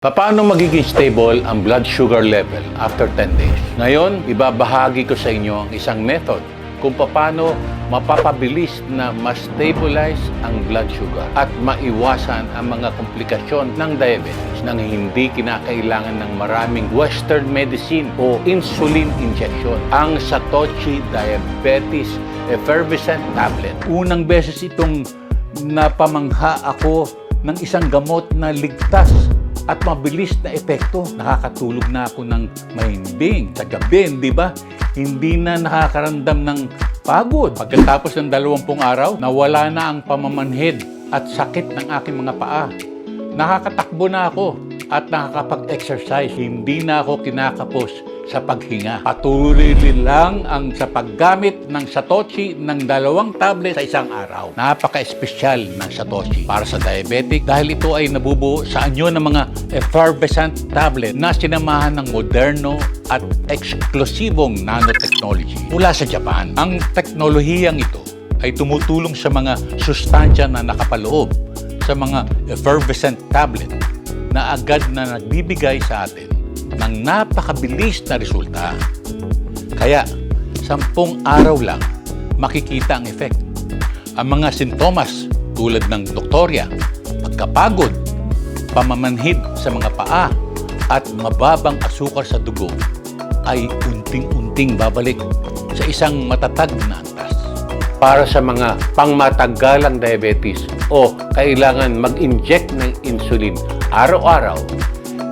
Paano magiging stable ang blood sugar level after 10 days? Ngayon, ibabahagi ko sa inyo ang isang method kung paano mapapabilis na ma-stabilize ang blood sugar at maiwasan ang mga komplikasyon ng diabetes nang hindi kinakailangan ng maraming Western medicine o insulin injection. Ang Satoshi Diabetes Effervescent Tablet. Unang beses itong napamangha ako ng isang gamot na ligtas at mabilis na epekto. Nakakatulog na ako ng mahimbing sa gabi, di ba? Hindi na nakakaramdam ng pagod. Pagkatapos ng 20 araw, nawala na ang pamamanhid at sakit ng aking mga paa. Nakakatakbo na ako at nakakapag-exercise. Hindi na ako kinakapos sa paghinga. Patuloy lang ang sa paggamit ng Satoshi ng 2 tablet sa isang araw. Napaka-espesyal ng Satoshi para sa diabetic dahil ito ay nabubuo sa anyo ng mga effervescent tablet na sinamahan ng moderno at eksklusibong nanotechnology mula sa Japan. Ang teknolohiyang ito ay tumutulong sa mga sustansya na nakapaloob sa mga effervescent tablet na agad na nagbibigay sa atin ng napakabilis na resulta. Kaya, 10 araw lang makikita ang effect. Ang mga sintomas tulad ng doktorya, pagkapagod, pamamanhid sa mga paa, at mababang asukar sa dugo ay unting-unting babalik sa isang matatag na antas. Para sa mga pangmatagalang diabetes o kailangan mag-inject ng insulin araw-araw,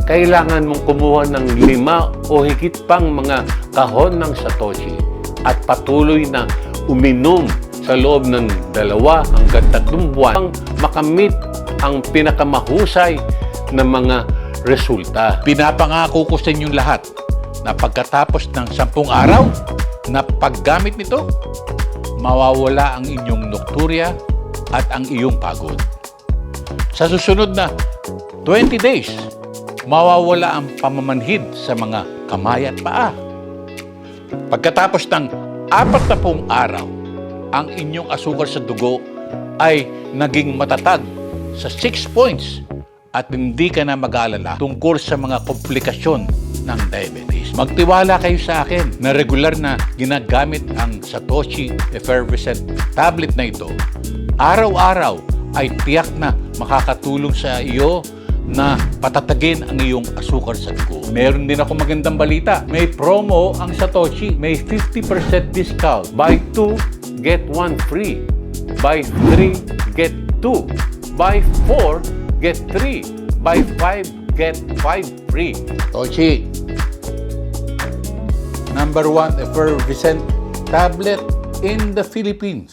kailangan mong kumuha ng 5 o higit pang mga kahon ng Satoshi at patuloy na uminom sa loob ng 2 hanggang 3 buwan makamit ang pinakamahusay na mga resulta. Pinapangako ko sa inyong lahat na pagkatapos ng 10 araw na paggamit nito, mawawala ang inyong nocturia at ang iyong pagod. Sa susunod na 20 days, mawawala ang pamamanhid sa mga kamay at paa. Pagkatapos ng 40 araw, ang inyong asukar sa dugo ay naging matatag sa 6 points at hindi ka na mag-aalala tungkol sa mga komplikasyon ng diabetes. Magtiwala kayo sa akin na regular na ginagamit ang Satoshi Effervescent Tablet na ito. Araw-araw ay tiyak na makakatulong sa iyo na patatagin ang iyong asukar sa dugo. Meron din ako magandang balita. May promo ang Satoshi. May 50% discount. Buy 2, get 1 free. Buy 3, get 2. Buy 4, get 3. Buy 5, get 5 free. Satoshi, #1 effervescent tablet in the Philippines.